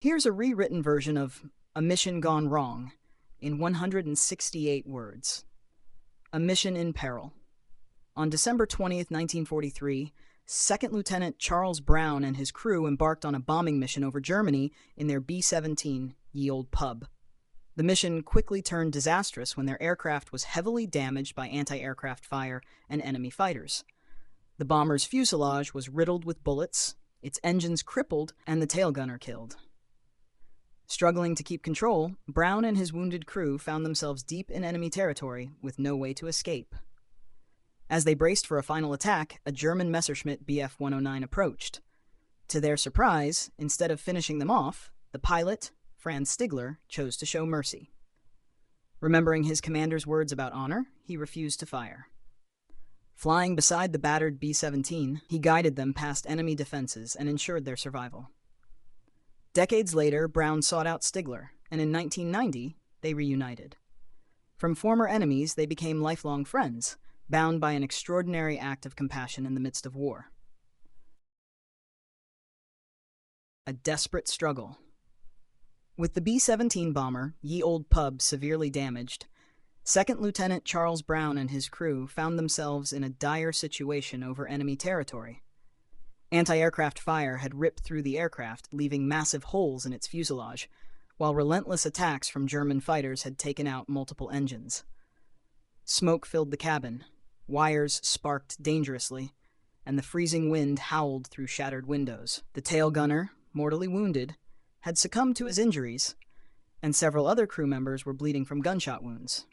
Here's a rewritten version of A Mission Gone Wrong in 168 words. A Mission in Peril. On December 20th, 1943, Second Lieutenant Charles Brown and his crew embarked on a bombing mission over Germany in their B-17 Ye Olde Pub. The mission quickly turned disastrous when their aircraft was heavily damaged by anti-aircraft fire and enemy fighters. The bomber's fuselage was riddled with bullets, its engines crippled, and the tail gunner killed. Struggling to keep control, Brown and his wounded crew found themselves deep in enemy territory with no way to escape. As they braced for a final attack, a German Messerschmitt Bf 109 approached. To their surprise, instead of finishing them off, the pilot, Franz Stigler, chose to show mercy. Remembering his commander's words about honor, he refused to fire. Flying beside the battered B-17, he guided them past enemy defenses and ensured their survival. Decades later, Brown sought out Stigler, and in 1990, they reunited. From former enemies, they became lifelong friends, bound by an extraordinary act of compassion in the midst of war. A desperate struggle. With the B-17 bomber, Ye Olde Pub, severely damaged, Second Lieutenant Charles Brown and his crew found themselves in a dire situation over enemy territory. Anti-aircraft fire had ripped through the aircraft, leaving massive holes in its fuselage, while relentless attacks from German fighters had taken out multiple engines. Smoke filled the cabin, wires sparked dangerously, and the freezing wind howled through shattered windows. The tail gunner, mortally wounded, had succumbed to his injuries, and several other crew members were bleeding from gunshot wounds.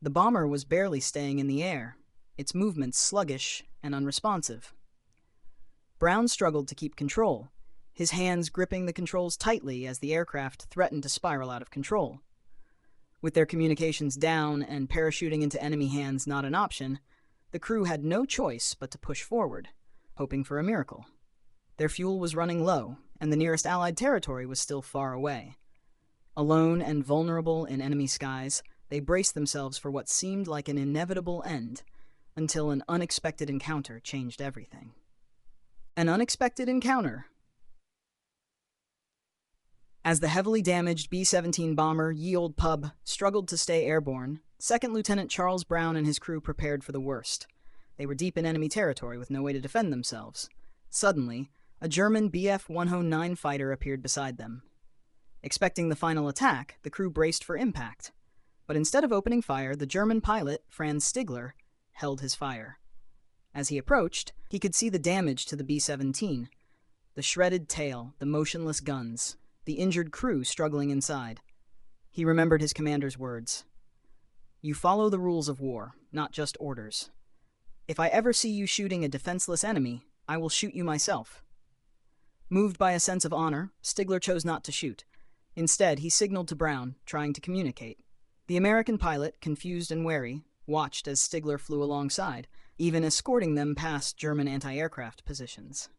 The bomber was barely staying in the air, its movements sluggish and unresponsive. Brown struggled to keep control, his hands gripping the controls tightly as the aircraft threatened to spiral out of control. With their communications down and parachuting into enemy hands not an option, the crew had no choice but to push forward, hoping for a miracle. Their fuel was running low, and the nearest Allied territory was still far away. Alone and vulnerable in enemy skies, they braced themselves for what seemed like an inevitable end, until an unexpected encounter changed everything. An unexpected encounter. As the heavily damaged B-17 bomber Ye Olde Pub struggled to stay airborne, Second Lieutenant Charles Brown and his crew prepared for the worst. They were deep in enemy territory with no way to defend themselves. Suddenly, a German Bf 109 fighter appeared beside them. Expecting the final attack, the crew braced for impact. But instead of opening fire, the German pilot, Franz Stigler, held his fire. As he approached, he could see the damage to the B-17, the shredded tail, the motionless guns, the injured crew struggling inside. He remembered his commander's words. "You follow the rules of war, not just orders. If I ever see you shooting a defenseless enemy, I will shoot you myself." Moved by a sense of honor, Stigler chose not to shoot. Instead, he signaled to Brown, trying to communicate. The American pilot, confused and wary, watched as Stigler flew alongside, even escorting them past German anti-aircraft positions.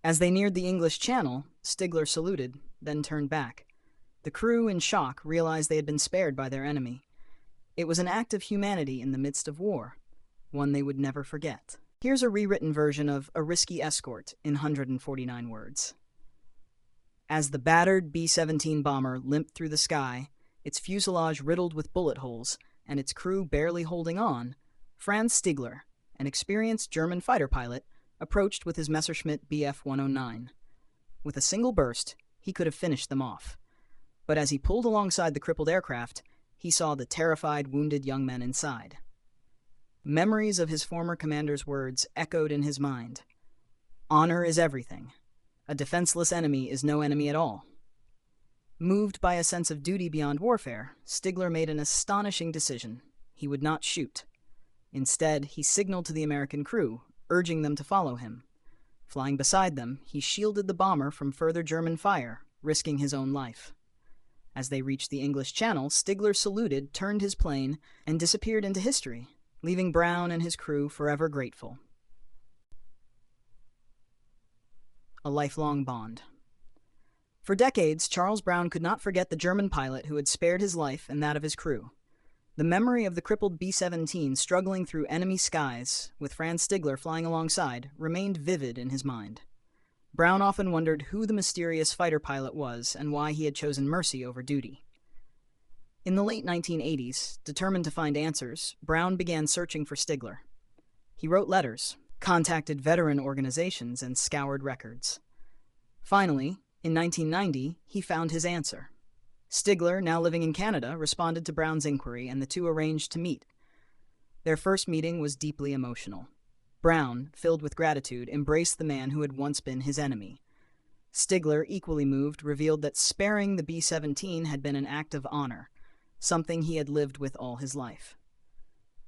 As they neared the English Channel, Stigler saluted, then turned back. The crew, in shock, realized they had been spared by their enemy. It was an act of humanity in the midst of war, one they would never forget. Here's a rewritten version of A Risky Escort in 149 words. As the battered B-17 bomber limped through the sky, its fuselage riddled with bullet holes, and its crew barely holding on, Franz Stigler, an experienced German fighter pilot, approached with his Messerschmitt Bf 109. With a single burst, he could have finished them off. But as he pulled alongside the crippled aircraft, he saw the terrified, wounded young men inside. Memories of his former commander's words echoed in his mind. Honor is everything. A defenseless enemy is no enemy at all. Moved by a sense of duty beyond warfare, Stigler made an astonishing decision. He would not shoot. Instead, he signaled to the American crew, urging them to follow him. Flying beside them, he shielded the bomber from further German fire, risking his own life. As they reached the English Channel, Stigler saluted, turned his plane, and disappeared into history, leaving Brown and his crew forever grateful. A lifelong bond. For decades, Charles Brown could not forget the German pilot who had spared his life and that of his crew. The memory of the crippled B-17 struggling through enemy skies, with Franz Stigler flying alongside, remained vivid in his mind. Brown often wondered who the mysterious fighter pilot was and why he had chosen mercy over duty. In the late 1980s, determined to find answers, Brown began searching for Stigler. He wrote letters, contacted veteran organizations, and scoured records. Finally, in 1990, he found his answer. Stigler, now living in Canada, responded to Brown's inquiry, and the two arranged to meet. Their first meeting was deeply emotional. Brown, filled with gratitude, embraced the man who had once been his enemy. Stigler, equally moved, revealed that sparing the B-17 had been an act of honor, something he had lived with all his life.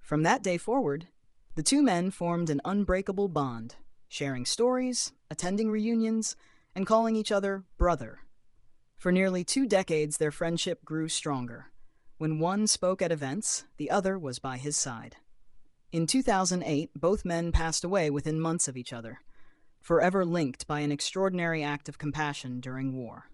From that day forward, the two men formed an unbreakable bond, sharing stories, attending reunions, and calling each other brother. For nearly 2 decades, their friendship grew stronger. When one spoke at events, the other was by his side. In 2008, both men passed away within months of each other, forever linked by an extraordinary act of compassion during war.